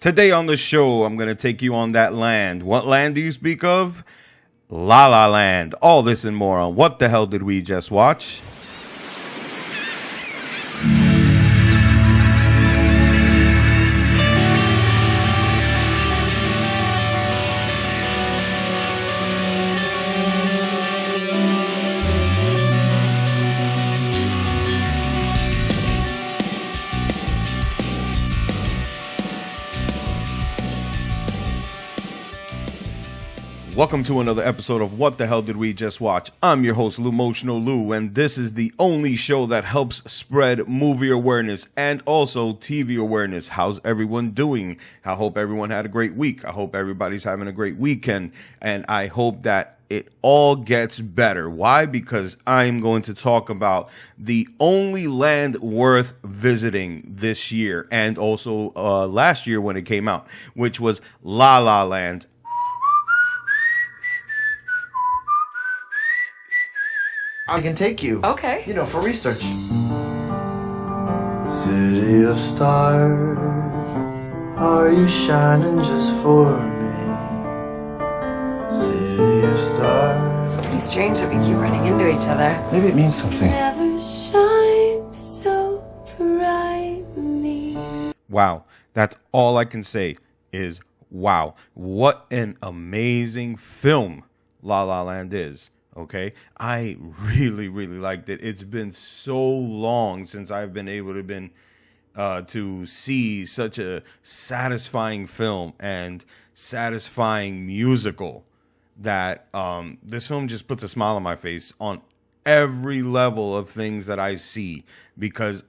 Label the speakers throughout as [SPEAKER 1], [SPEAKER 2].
[SPEAKER 1] Today on the show, I'm going to take you on that land. What land do you speak of? La La Land. All this and more on What the Hell Did We Just Watch? Welcome to another episode of What the Hell Did We Just Watch? I'm your host, Lumotional Lou, and this is the only show that helps spread movie awareness and also TV awareness. How's everyone doing? I hope everyone had a great week. I hope everybody's having a great weekend, and I hope that it all gets better. Why? Because I'm going to talk about the only land worth visiting this year and also last year when it came out, which was La La Land.
[SPEAKER 2] I can take you.
[SPEAKER 3] Okay.
[SPEAKER 2] You know, for research.
[SPEAKER 4] City of stars, are you shining just for me? City of stars.
[SPEAKER 3] It's pretty strange that we keep running into each other.
[SPEAKER 2] Maybe it means something.
[SPEAKER 5] Never shine so brightly.
[SPEAKER 1] Wow. That's all I can say is wow. What an amazing film La La Land is. Okay, I really liked it. It's been so long since I've been able to see such a satisfying film and satisfying musical that this film just puts a smile on my face on every level of things that I see, because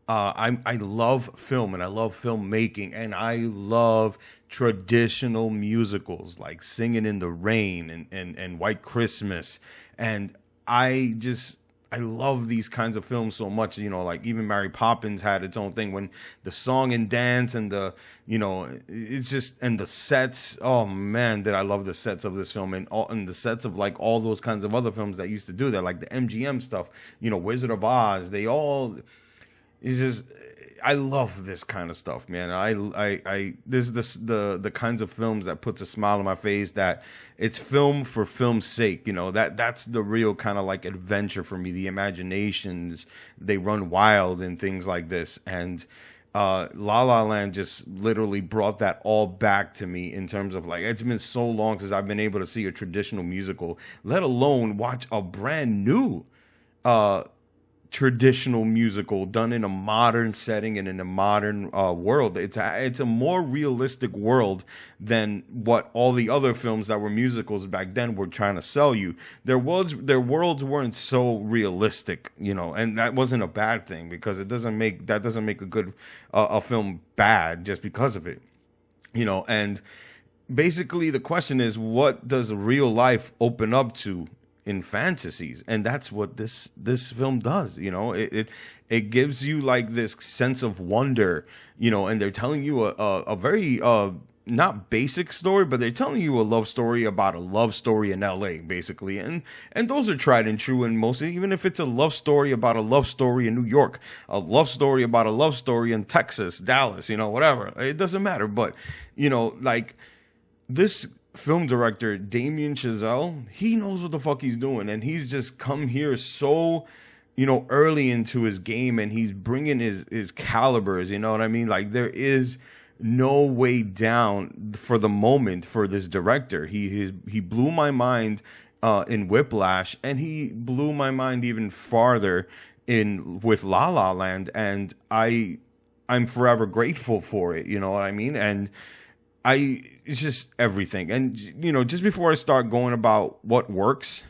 [SPEAKER 1] I love film and I love filmmaking and I love traditional musicals like Singing in the Rain and White Christmas. And I love these kinds of films so much, you know, like even Mary Poppins had its own thing when the song and dance and the, you know, it's just, and the sets. Oh man, did I love the sets of this film and the sets of like all those kinds of other films that used to do that, like the MGM stuff, you know, Wizard of Oz, it's just, I love this kind of stuff, man. This the kinds of films that puts a smile on my face, that it's film for film's sake, you know, that's the real kind of like adventure for me. The imaginations, they run wild and things like this. And La La Land just literally brought that all back to me in terms of like, it's been so long since I've been able to see a traditional musical, let alone watch a brand new traditional musical done in a modern setting and in a modern world. It's a more realistic world than what all the other films that were musicals back then were trying to sell you. Their worlds weren't so realistic, you know, and that wasn't a bad thing, because that doesn't make a good a film bad just because of it, you know. And basically the question is, what does real life open up to in fantasies? And that's what this film does, you know. It gives you like this sense of wonder, you know, and they're telling you a very not basic story, but they're telling you a love story about a love story in LA, basically. And those are tried and true, and mostly, even if it's a love story about a love story in New York, a love story about a love story in Texas, Dallas, you know, whatever, it doesn't matter. But, you know, like this film director, Damien Chazelle, he knows what the fuck he's doing, and he's just come here so, you know, early into his game, and he's bringing his calibers, you know what I mean? Like, there is no way down for the moment for this director. He blew my mind in Whiplash, and he blew my mind even farther with La La Land, and I'm forever grateful for it, you know what I mean? And it's just everything. And, you know, just before I start going about what works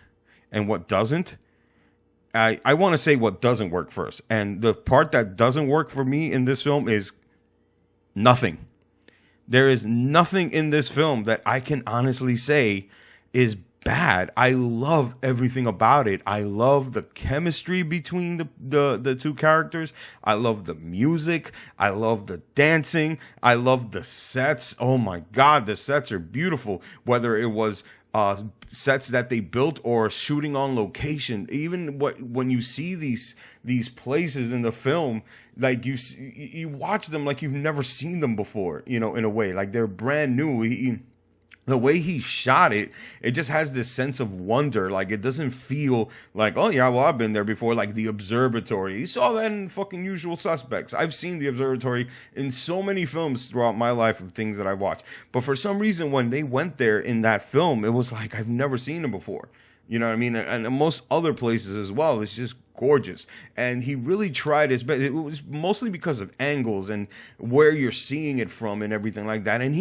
[SPEAKER 1] and what doesn't, I want to say what doesn't work first. And the part that doesn't work for me in this film is nothing. There is nothing in this film that I can honestly say is bad. I love everything about it. I love the chemistry between the two characters. I love the music. I love the dancing. I love the sets. Oh my God, the sets are beautiful. Whether it was sets that they built or shooting on location. Even when you see these places in the film, like you watch them like you've never seen them before, in a way, like they're brand new. The way he shot it, it just has this sense of wonder. Like, it doesn't feel like, oh yeah, well, I've been there before. Like the observatory, you saw that in fucking Usual Suspects. I've seen the observatory in so many films throughout my life of things that I've watched. But for some reason, when they went there in that film, it was like, I've never seen it before. You know what I mean? And most other places as well. It's just gorgeous. And he really tried his best. It was mostly because of angles and where you're seeing it from and everything like that. And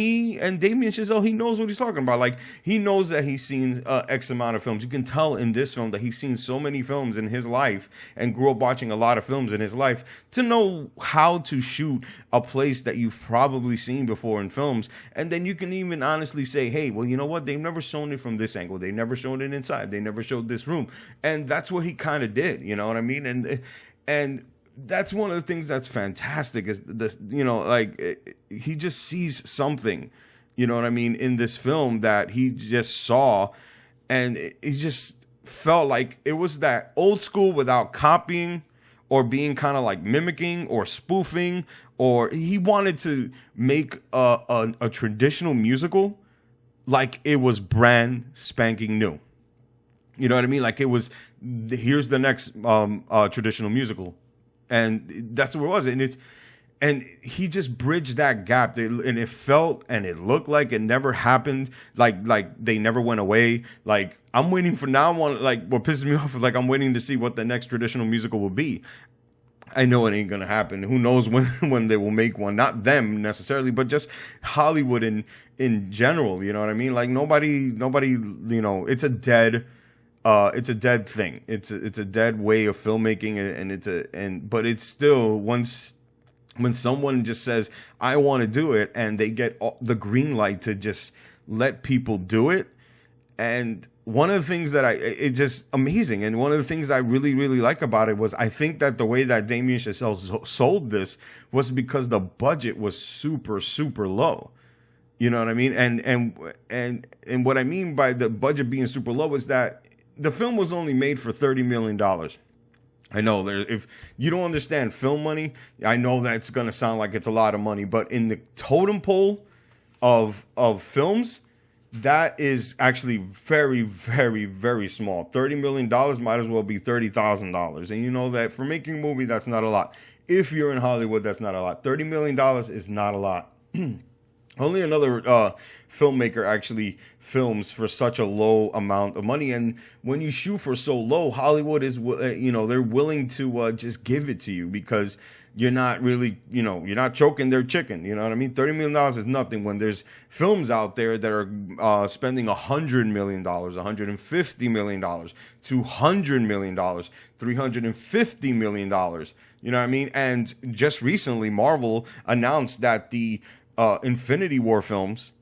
[SPEAKER 1] Damien Chazelle, he knows what he's talking about. Like, he knows that he's seen X amount of films. You can tell in this film that he's seen so many films in his life and grew up watching a lot of films in his life to know how to shoot a place that you've probably seen before in films. And then you can even honestly say, hey, well, you know what? They've never shown it from this angle. They never shown it inside. They never showed this room. And that's what he kind of did, you know what I mean? And that's one of the things that's fantastic is this, he just sees something, you know what I mean, in this film that he just saw, and he just felt like it was that old school without copying or being kind of like mimicking or spoofing, or he wanted to make a traditional musical like it was brand spanking new. You know what I mean? Like it was, here's the next traditional musical, and that's what it was. And he just bridged that gap, and it felt and it looked like it never happened. Like they never went away. Like I'm waiting for now. Like what pisses me off is like I'm waiting to see what the next traditional musical will be. I know it ain't gonna happen. Who knows when they will make one? Not them necessarily, but just Hollywood in general. You know what I mean? Like nobody. It's a dead. It's a dead thing. It's a dead way of filmmaking, but it's still when someone just says I want to do it and they get the green light to just let people do it. And one of the things that it's just amazing, and one of the things I really really like about it was I think that the way that Damien Chazelle sold this was because the budget was super super low. You know what I mean? And what I mean by the budget being super low is that the film was only made for $30 million. I know if you don't understand film money, I know that's going to sound like it's a lot of money, but in the totem pole of films, that is actually very, very, very small. $30 million might as well be $30,000. And you know that for making a movie, that's not a lot. If you're in Hollywood, that's not a lot. $30 million is not a lot. Only another filmmaker actually films for such a low amount of money. And when you shoot for so low, Hollywood is, they're willing to just give it to you because you're not really, you're not choking their chicken. You know what I mean? $30 million is nothing when there's films out there that are spending $100 million, $150 million, $200 million, $350 million. You know what I mean? And just recently, Marvel announced that the Infinity War films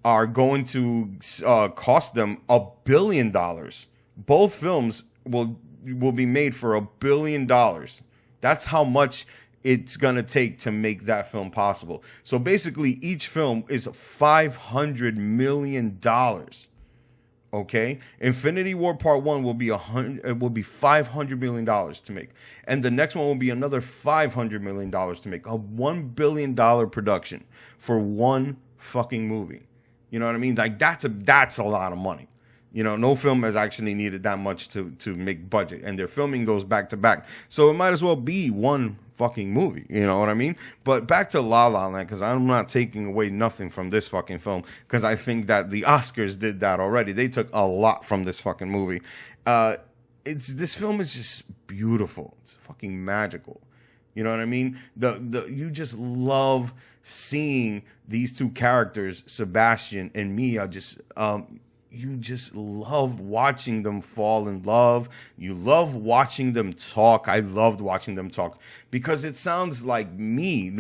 [SPEAKER 1] are going to cost them $1 billion. Both films will be made for $1 billion. That's how much it's going to take to make that film possible. So basically, each film is $500 million. Okay, Infinity War Part 1 will be $500 million to make, and the next one will be another $500 million to make. A $1 billion production for one fucking movie. You know what I mean? Like that's a lot of money. No film has actually needed that much to make budget, and they're filming those back to back, so it might as well be one fucking movie. You know what I mean? But back to La La Land, because I'm not taking away nothing from this fucking film, because I think that the Oscars did that already. They took a lot from this fucking movie. This film is just beautiful. It's fucking magical. You know what I mean? You just love seeing these two characters, Sebastian and Mia, you just love watching them fall in love. You love watching them talk. I loved watching them talk because it sounds like me,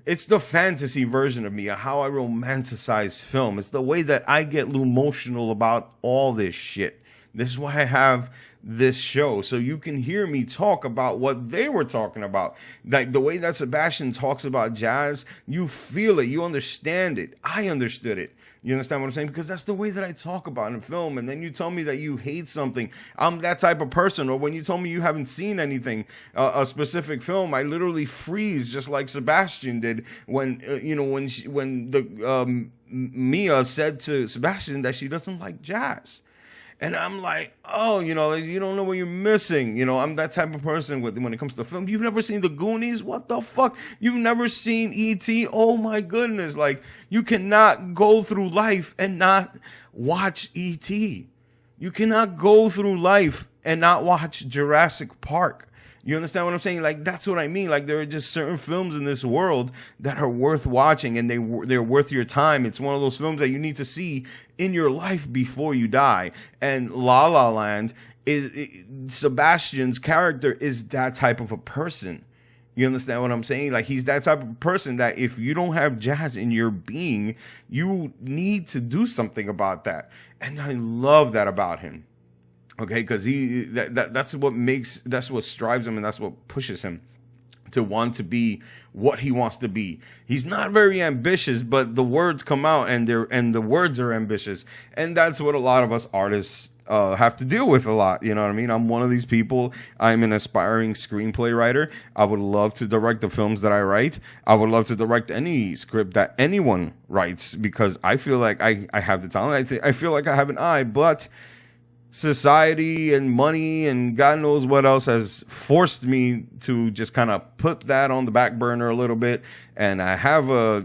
[SPEAKER 1] it's the fantasy version of me, how I romanticize film. It's the way that I get emotional about all this shit. This is why I have this show, so you can hear me talk about what they were talking about. Like the way that Sebastian talks about jazz, you feel it, you understand it. I understood it. You understand what I'm saying? Because that's the way that I talk about in film. And then you tell me that you hate something. I'm that type of person. Or when you told me you haven't seen anything, a specific film, I literally freeze, just like Sebastian did when Mia said to Sebastian that she doesn't like jazz. And I'm like, oh, you don't know what you're missing. I'm that type of person when it comes to film. You've never seen The Goonies? What the fuck? You've never seen E.T.? Oh, my goodness. Like, you cannot go through life and not watch E.T. You cannot go through life and not watch Jurassic Park. You understand what I'm saying? Like, that's what I mean. Like, there are just certain films in this world that are worth watching, and they're worth your time. It's one of those films that you need to see in your life before you die. And La La Land Sebastian's character is that type of a person. You understand what I'm saying? Like, he's that type of person that if you don't have jazz in your being, you need to do something about that. And I love that about him. Okay, because that's what strives him, and that's what pushes him to want to be what he wants to be. He's not very ambitious, but the words come out, and the words are ambitious, and that's what a lot of us artists have to deal with a lot. You know what I mean? I'm one of these people. I'm an aspiring screenplay writer. I would love to direct the films that I write. I would love to direct any script that anyone writes, because I feel like I have the talent. I feel like I have an eye, but society and money and God knows what else has forced me to just kind of put that on the back burner a little bit. And I have a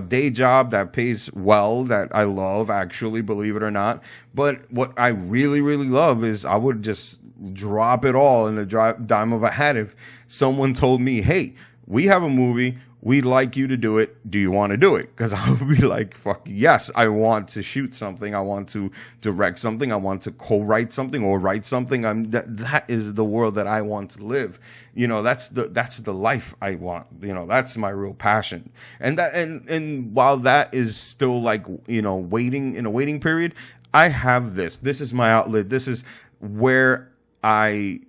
[SPEAKER 1] day job that pays well, that I love, actually, believe it or not. But what I really, really love is I would just drop it all in a dime of a hat if someone told me, hey, we have a movie, we'd like you to do it. Do you want to do it? Because I would be like, fuck yes, I want to shoot something. I want to direct something. I want to co-write something or write something. That is the world that I want to live. That's the life I want. That's my real passion. And while that is still like, waiting in a waiting period, I have this. This is my outlet. This is where I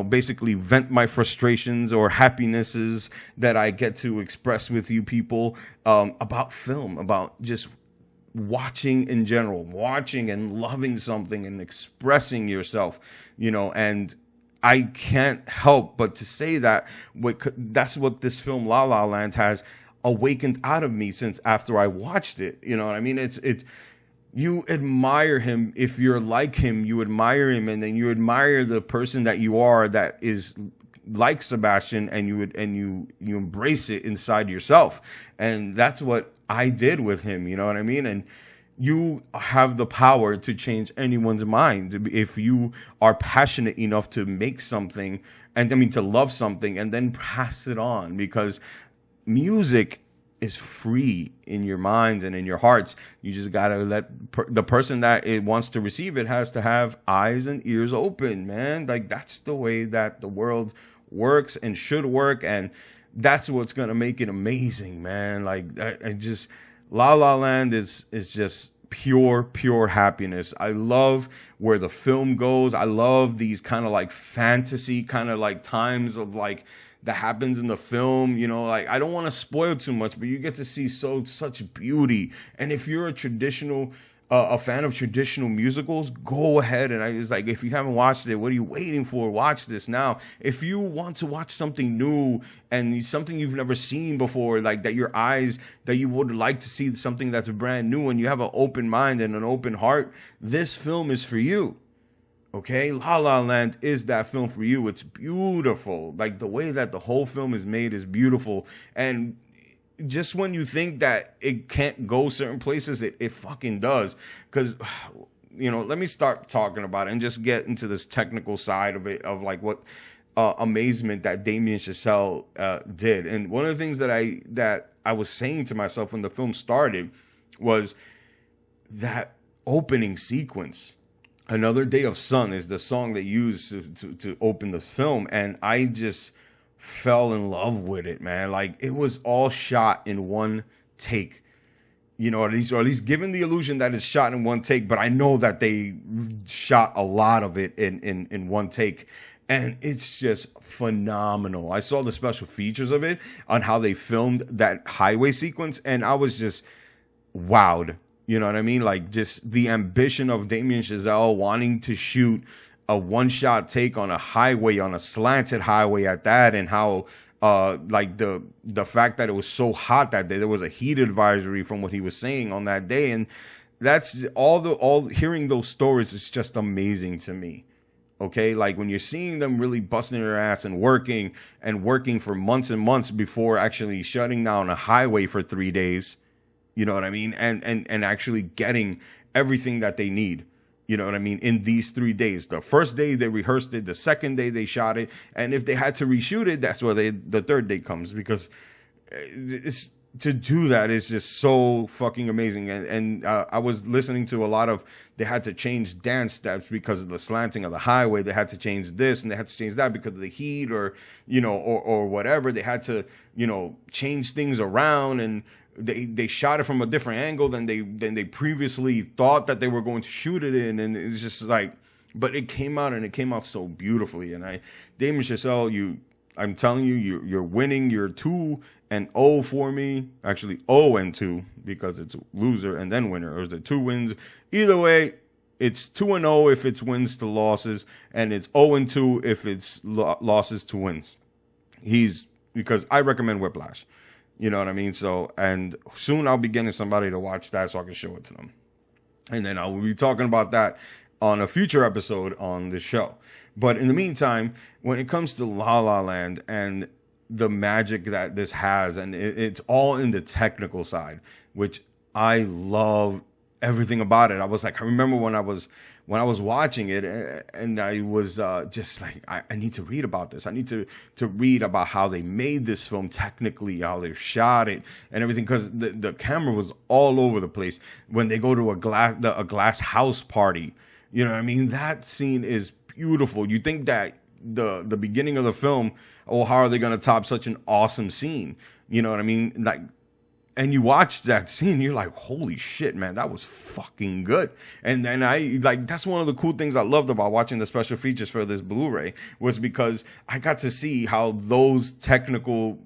[SPEAKER 1] basically vent my frustrations or happinesses that I get to express with you people about film, about just watching in general, watching and loving something and expressing yourself, and I can't help but to say that that's what this film La La Land has awakened out of me since after I watched it. You know what I mean? It's you admire him. If you're like him, you admire him, and then you admire the person that you are, that is like Sebastian, and you embrace it inside yourself. And that's what I did with him. You know what I mean? And you have the power to change anyone's mind if you are passionate enough to make something, and to love something and then pass it on, because music is free in your minds and in your hearts. You just gotta let the person that it wants to receive it has to have eyes and ears open, man. Like, that's the way that the world works and should work, and that's what's gonna make it amazing, man. Like, I just La La Land is just pure happiness. I love where the film goes. I love these kind of like fantasy kind of like times of like that happens in the film. Like, I don't want to spoil too much, but you get to see such beauty. And if you're a fan of traditional musicals, go ahead. And it's like, if you haven't watched it, what are you waiting for? Watch this now. If you want to watch something new and something you've never seen before, like that you would like to see something that's brand new, and you have an open mind and an open heart, this film is for you. Okay, La La Land is that film for you. It's beautiful. Like, the way that the whole film is made is beautiful. And just when you think that it can't go certain places, it fucking does. Because, let me start talking about it and just get into this technical side of it, of like what amazement that Damien Chazelle did. And one of the things that I was saying to myself when the film started was that opening sequence. Another Day of Sun is the song they used to open the film, and I just fell in love with it, man. Like, it was all shot in one take. you know, or at least given the illusion that it's shot in one take, but I know that they shot a lot of it in one take. And it's just phenomenal. I saw the special features of it on how they filmed that highway sequence, and I was just wowed. You know what I mean? Like, just the ambition of Damien Chazelle wanting to shoot a one-shot take on a highway, on a slanted highway at that, and how like the fact that it was so hot that day, there was a heat advisory from what he was saying on that day, and that's all hearing those stories is just amazing to me. Okay, like when you're seeing them really busting their ass and working for months and months before actually shutting down a highway for 3 days, you know what I mean, and actually getting everything that they need. You know what I mean? In these 3 days, the first day they rehearsed it, the second day they shot it, and if they had to reshoot it, that's where the third day comes, because it's to do that is just so fucking amazing. And I was listening to a lot of, they had to change dance steps because of the slanting of the highway. They had to change this and they had to change that because of the heat, or you know, or whatever. They had to, you know, change things around, and they shot it from a different angle than they previously thought that they were going to shoot it in, and it's just like, but it came out so beautifully. And Damien Chazelle, I'm telling you, you're winning. You're 2-0 for me. Actually, 0-2 because it's loser and then winner. Or is it 2 wins? Either way, it's 2-0 if it's wins to losses, and it's 0-2 if it's losses to wins. Because I recommend Whiplash. You know what I mean? So, and soon I'll be getting somebody to watch that so I can show it to them. And then I will be talking about that on a future episode on the show. But in the meantime, when it comes to La La Land and the magic that this has, and it's all in the technical side, which I love everything about it. I was like, I remember when I was watching it, and I was just like, I need to read about this. I need to read about how they made this film technically, how they shot it and everything, because the camera was all over the place. When they go to a glass house party, you know what I mean? That scene is beautiful. You think that the beginning of the film, oh, how are they going to top such an awesome scene? You know what I mean? Like, and you watch that scene, you're like, holy shit, man, that was fucking good. And then that's one of the cool things I loved about watching the special features for this Blu-ray, was because I got to see how those technical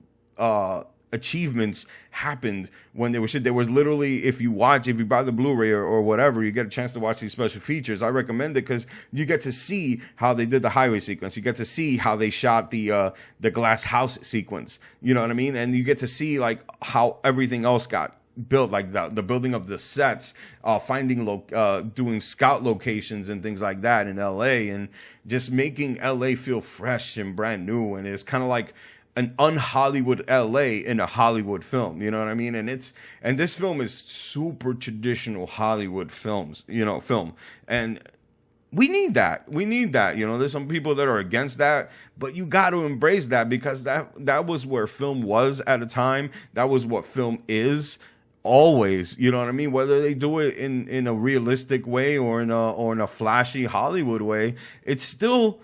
[SPEAKER 1] achievements happened when they were shit. There was literally, if you buy the Blu-ray or whatever, you get a chance to watch these special features. I recommend it because you get to see how they did the highway sequence. You get to see how they shot the glass house sequence. You know what I mean? And you get to see like how everything else got built, like the building of the sets, doing scout locations and things like that in LA, and just making LA feel fresh and brand new. And it's kind of like an un-Hollywood LA in a Hollywood film, you know what I mean? And this film is super traditional Hollywood film. And we need that. You know, there's some people that are against that, but you got to embrace that, because that was where film was at a time. That was what film is always, you know what I mean? Whether they do it in a realistic way or in a flashy Hollywood way, it's still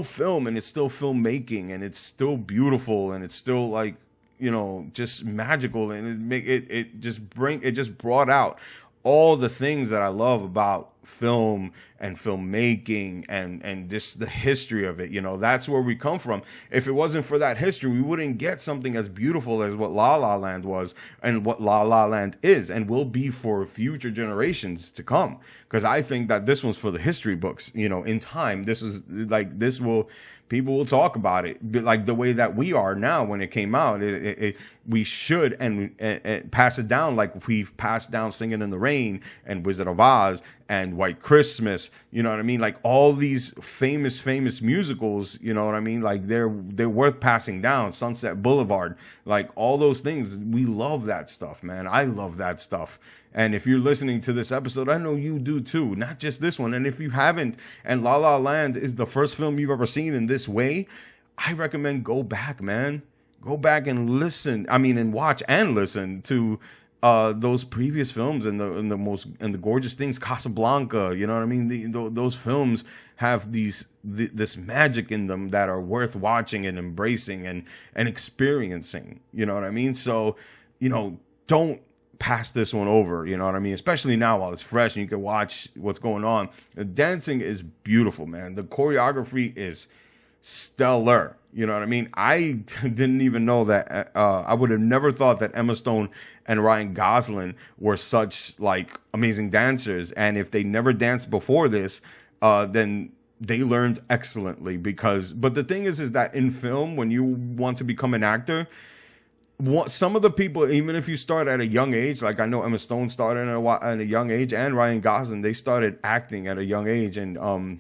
[SPEAKER 1] film, and it's still filmmaking, and it's still beautiful, and it's still like, you know, just magical, and it just brought out all the things that I love about film and filmmaking and just the history of it. You know, that's where we come from. If it wasn't for that history, we wouldn't get something as beautiful as what La La Land was, and what La La Land is and will be for future generations to come. Because I think that this one's for the history books. You know, in time, people will talk about it, but like the way that we are now when it came out. We should and pass it down like we've passed down Singing in the Rain and Wizard of Oz and White Christmas. You know what I mean? Like all these famous musicals, you know what I mean? Like they're worth passing down. Sunset Boulevard, like all those things. We love that stuff, man. I love that stuff. And if you're listening to this episode, I know you do too, not just this one. And if you haven't, and La La Land is the first film you've ever seen in this way, I recommend go back, man. Go back and listen. I mean, and watch and listen to those previous films and the gorgeous things. Casablanca, you know what I mean? Those films have this magic in them that are worth watching and embracing and experiencing. You know what I mean? So, you know, don't pass this one over, you know what I mean? Especially now while it's fresh and you can watch what's going on. The dancing is beautiful, man. The choreography is stellar. You know what I mean? I didn't even know that. I would have never thought that Emma Stone and Ryan Gosling were such like amazing dancers. And if they never danced before this, then they learned excellently. But the thing is that in film, when you want to become an actor, some of the people, even if you start at a young age, like I know Emma Stone started at a young age, and Ryan Gosling, they started acting at a young age. And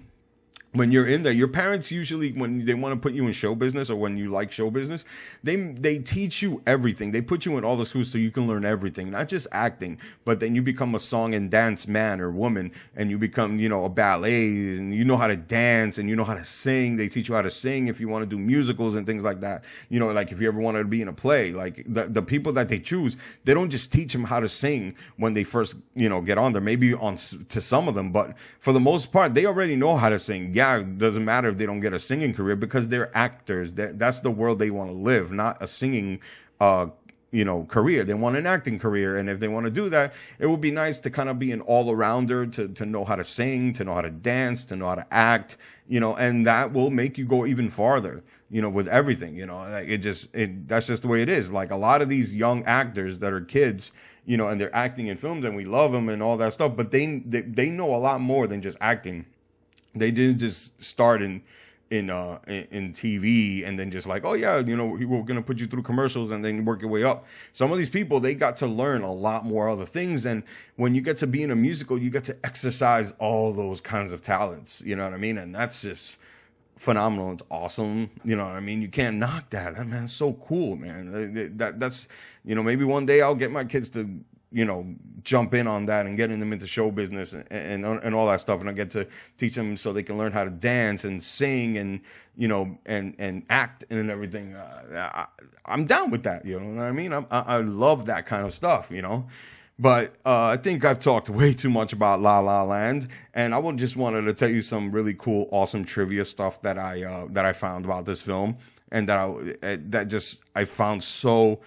[SPEAKER 1] when you're in there, your parents usually, when they want to put you in show business or when you like show business, they teach you everything. They put you in all the schools so you can learn everything, not just acting, but then you become a song and dance man or woman, and you become, you know, a ballet, and you know how to dance and you know how to sing. They teach you how to sing if you want to do musicals and things like that. You know, like if you ever wanted to be in a play, like the people that they choose, they don't just teach them how to sing when they first, you know, get on there. Maybe to some of them, but for the most part, they already know how to sing. Yeah, it doesn't matter if they don't get a singing career because they're actors. That's the world they want to live, not a singing career. They want an acting career. And if they want to do that, it would be nice to kind of be an all-arounder, to know how to sing, to know how to dance, to know how to act, you know, and that will make you go even farther, you know, with everything, you know. That's just the way it is. Like a lot of these young actors that are kids, you know, and they're acting in films and we love them and all that stuff, but they know a lot more than just acting. They didn't just start in TV and then just like, oh yeah, you know, we're gonna put you through commercials and then work your way up. Some of these people, they got to learn a lot more other things, and when you get to be in a musical, you get to exercise all those kinds of talents. You know what I mean? And that's just phenomenal. It's awesome. You know what I mean? You can't knock that. That man's so cool, man. That's, you know, maybe one day I'll get my kids to, you know, jump in on that and getting them into show business and all that stuff. And I get to teach them so they can learn how to dance and sing and, you know, and act and everything. I'm down with that. You know what I mean? I love that kind of stuff, you know. But I think I've talked way too much about La La Land, and I just wanted to tell you some really cool, awesome trivia stuff that I found about this film, and that I found so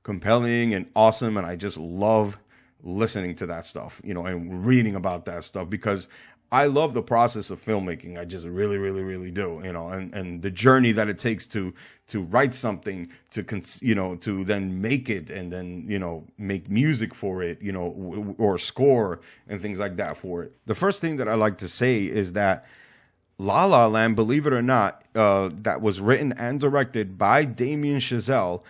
[SPEAKER 1] compelling and awesome, and I just love listening to that stuff, you know, and reading about that stuff, because I love the process of filmmaking. I just really, really, really do, you know, and the journey that it takes to write something, to then make it, and then, you know, make music for it, you know, or score and things like that for it. The first thing that I like to say is that La La Land, believe it or not, that was written and directed by Damien Chazelle.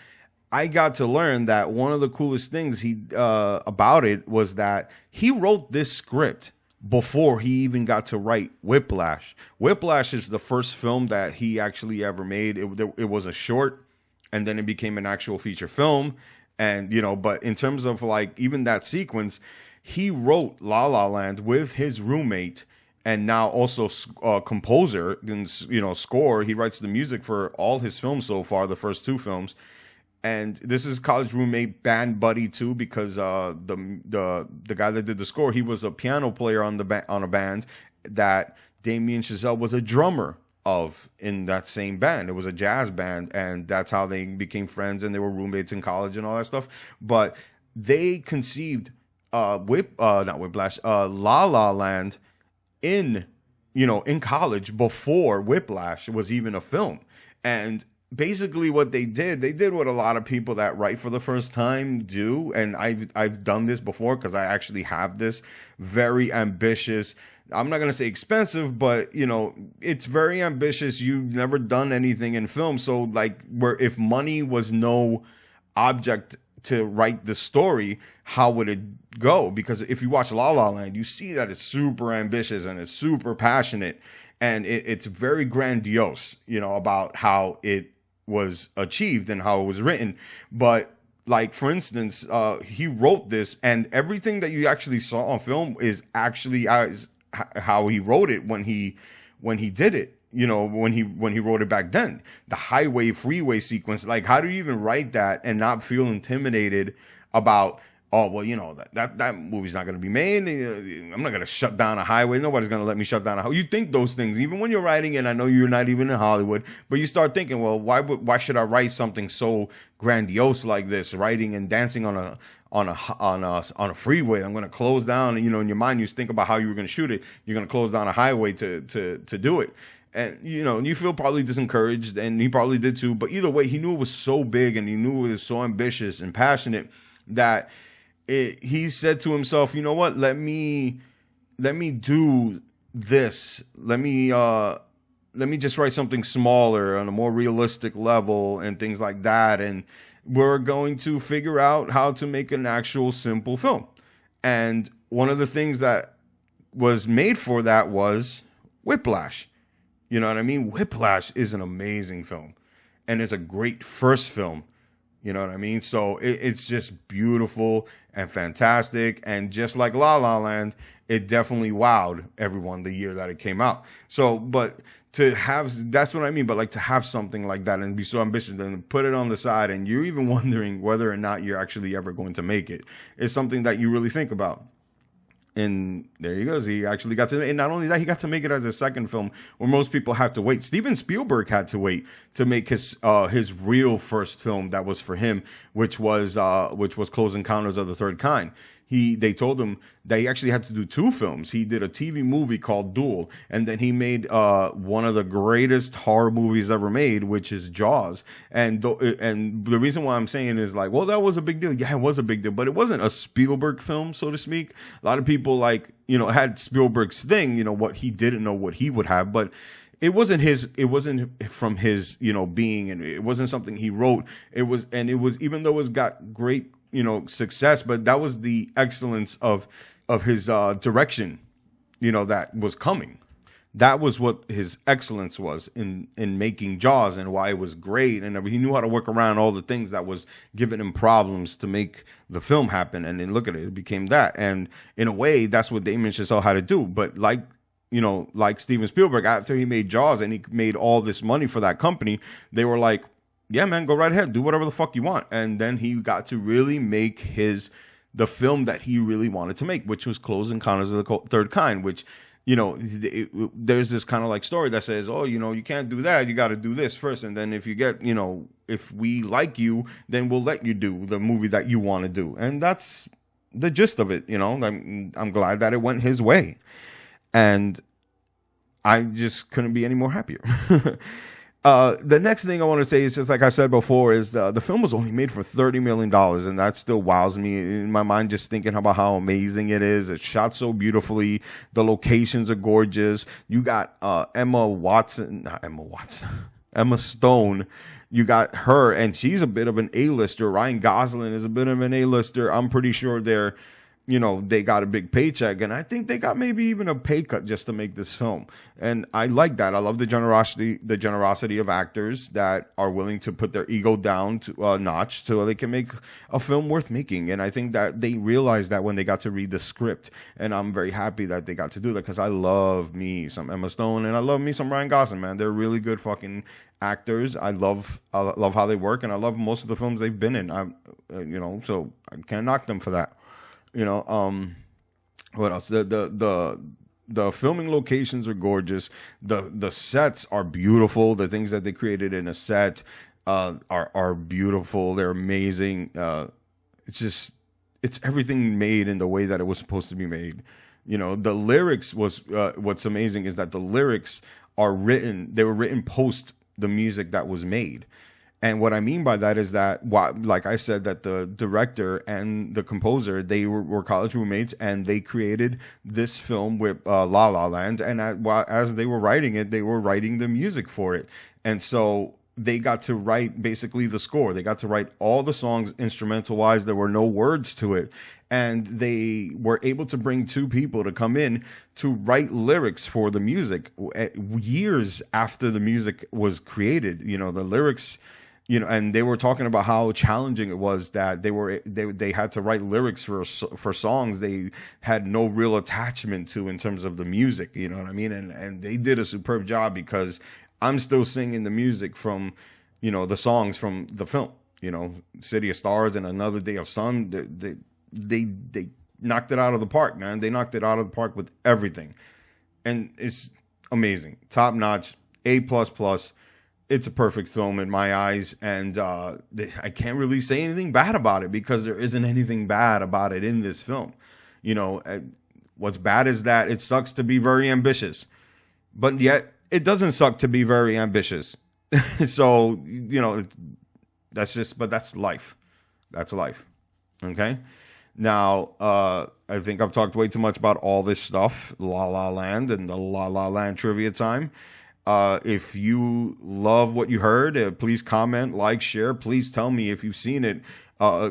[SPEAKER 1] I got to learn that one of the coolest things about it was that he wrote this script before he even got to write Whiplash. Whiplash is the first film that he actually ever made. It was a short, and then it became an actual feature film. And, you know, but in terms of like even that sequence, he wrote La La Land with his roommate, and now also composer and, you know, score. He writes the music for all his films so far, the first two films. And this is college roommate band buddy too, because the guy that did the score, he was a piano player on a band that Damien Chazelle was a drummer of in that same band. It was a jazz band, and that's how they became friends, and they were roommates in college and all that stuff. But they conceived La La Land in college before Whiplash was even a film. And basically what they did what a lot of people that write for the first time do, and I've done this before because I actually have this very ambitious, I'm not going to say expensive, but, you know, it's very ambitious. You've never done anything in film. So like, where if money was no object to write the story, how would it go? Because if you watch La La Land, you see that it's super ambitious and it's super passionate, and it's very grandiose, you know, about how it was achieved and how it was written. But like, for instance, he wrote this, and everything that you actually saw on film is actually how he wrote it when he did it. You know, when he wrote it back then, the highway freeway sequence, like, how do you even write that and not feel intimidated about, oh, well, you know, that movie's not going to be made. I'm not going to shut down a highway. Nobody's going to let me shut down a highway. You think those things, even when you're writing, and I know you're not even in Hollywood, but you start thinking, well, why should I write something so grandiose like this, writing and dancing on a freeway? I'm going to close down, you know, in your mind, you think about how you were going to shoot it. You're going to close down a highway to do it. And, you know, you feel probably disencouraged, and he probably did too. But either way, he knew it was so big, and he knew it was so ambitious and passionate that he said to himself, you know what, let me do this. Let me just write something smaller on a more realistic level and things like that. And we're going to figure out how to make an actual simple film. And one of the things that was made for that was Whiplash. You know what I mean? Whiplash is an amazing film, and it's a great first film. You know what I mean? So it's just beautiful and fantastic. And just like La La Land, it definitely wowed everyone the year that it came out. So, but to have, that's what I mean. But like to have something like that and be so ambitious and put it on the side, and you're even wondering whether or not you're actually ever going to make it, is something that you really think about. And there he goes. He actually got to, and not only that, he got to make it as a second film where most people have to wait. Steven Spielberg had to wait to make his real first film that was for him, which was Close Encounters of the Third Kind. They told him that he actually had to do two films. He did a TV movie called Duel, and then he made one of the greatest horror movies ever made, which is Jaws. And the reason why I'm saying is like, well, that was a big deal. Yeah, it was a big deal, but it wasn't a Spielberg film, so to speak. A lot of people had Spielberg's thing, you know, what he didn't know what he would have, but it wasn't from his, you know, being, and it wasn't something he wrote. It was, even though it's got great, you know, success, but that was the excellence of his direction, you know, that was coming. That was what his excellence was in making Jaws, and why it was great. And he knew how to work around all the things that was giving him problems to make the film happen. And then look at it, it became that. And in a way, that's what Damien Chazelle had to do. But like Steven Spielberg, after he made Jaws and he made all this money for that company, they were like, yeah, man, go right ahead, do whatever the fuck you want. And then he got to really make the film that he really wanted to make, which was Close Encounters of the Third Kind, which, you know, there's this kind of like story that says, oh, you know, you can't do that, you got to do this first, and then if you get, you know, if we like you, then we'll let you do the movie that you want to do. And that's the gist of it, you know. I'm glad that it went his way, and I just couldn't be any more happier. The next thing I want to say is just like I said before, is the film was only made for $30 million, and that still wows me in my mind just thinking about how amazing it is. It's shot so beautifully. The locations are gorgeous. You got Emma Stone. You got her, and she's a bit of an A-lister. Ryan Gosling is a bit of an A-lister. I'm pretty sure they got a big paycheck, and I think they got maybe even a pay cut just to make this film. And I like that. I love the generosity of actors that are willing to put their ego down to a notch so they can make a film worth making. And I think that they realized that when they got to read the script, and I'm very happy that they got to do that, because I love me some Emma Stone and I love me some Ryan Gosling, man. They're really good fucking actors. I love how they work, and I love most of the films they've been in. So I can't knock them for that. You know, what else? The filming locations are gorgeous. The sets are beautiful. The things that they created in a set are beautiful. They're amazing. It's everything made in the way that it was supposed to be made. You know, the lyrics was what's amazing is that the lyrics are written. They were written post the music that was made. And what I mean by that is that, like I said, that the director and the composer, they were college roommates, and they created this film with La La Land. And as they were writing it, they were writing the music for it. And so they got to write basically the score. They got to write all the songs instrumental-wise. There were no words to it. And they were able to bring two people to come in to write lyrics for the music years after the music was created. You know, the lyrics... You know, and they were talking about how challenging it was that they had to write lyrics for songs they had no real attachment to in terms of the music. You know what I mean? And they did a superb job, because I'm still singing the music from, you know, the songs from the film. You know, City of Stars and Another Day of Sun. they knocked it out of the park, man. They knocked it out of the park with everything, and it's amazing, top notch, A++. It's a perfect film in my eyes, and I can't really say anything bad about it because there isn't anything bad about it in this film. You know, what's bad is that it sucks to be very ambitious, but yet it doesn't suck to be very ambitious. So, you know, that's life. That's life. Okay. Now, I think I've talked way too much about all this stuff, La La Land and the La La Land trivia time. If you love what you heard, please comment, like, share. Please tell me if you've seen it.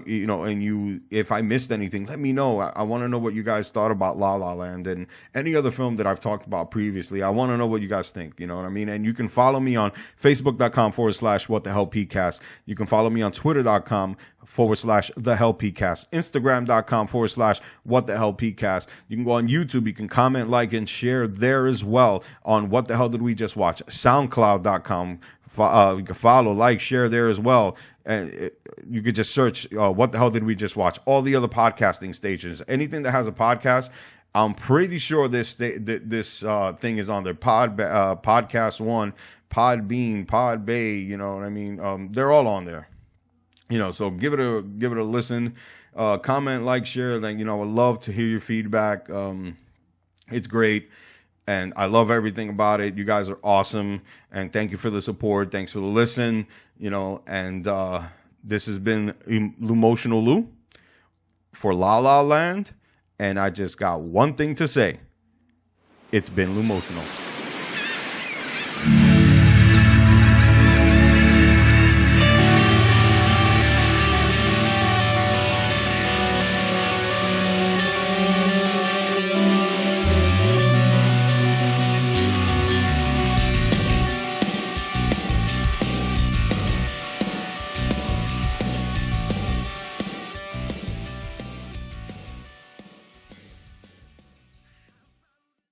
[SPEAKER 1] You know, and if I missed anything, let me know. I want to know what you guys thought about La La Land and any other film that I've talked about previously. I want to know what you guys think. You know what I mean? And you can follow me on Facebook.com/WhatTheHellPcast. You can follow me on Twitter.com/TheHellPcast. Instagram.com/WhatTheHellPcast. You can go on YouTube. You can comment, like, and share there as well on What the Hell Did We Just Watch? SoundCloud.com. You can follow, like, share there as well. And you could just search What the Hell Did We Just Watch? All the other podcasting stations, anything that has a podcast, I'm pretty sure this thing is on there. Podcast One, Podbean, Podbay, you know what I mean? They're all on there. You know, so give it a listen. Comment, like, share. Like, you know, I would love to hear your feedback. It's great. And I love everything about it. You guys are awesome. And thank you for the support. Thanks for the listen. You know, and this has been Lumotional Lou for La La Land. And I just got one thing to say. It's been Lumotional.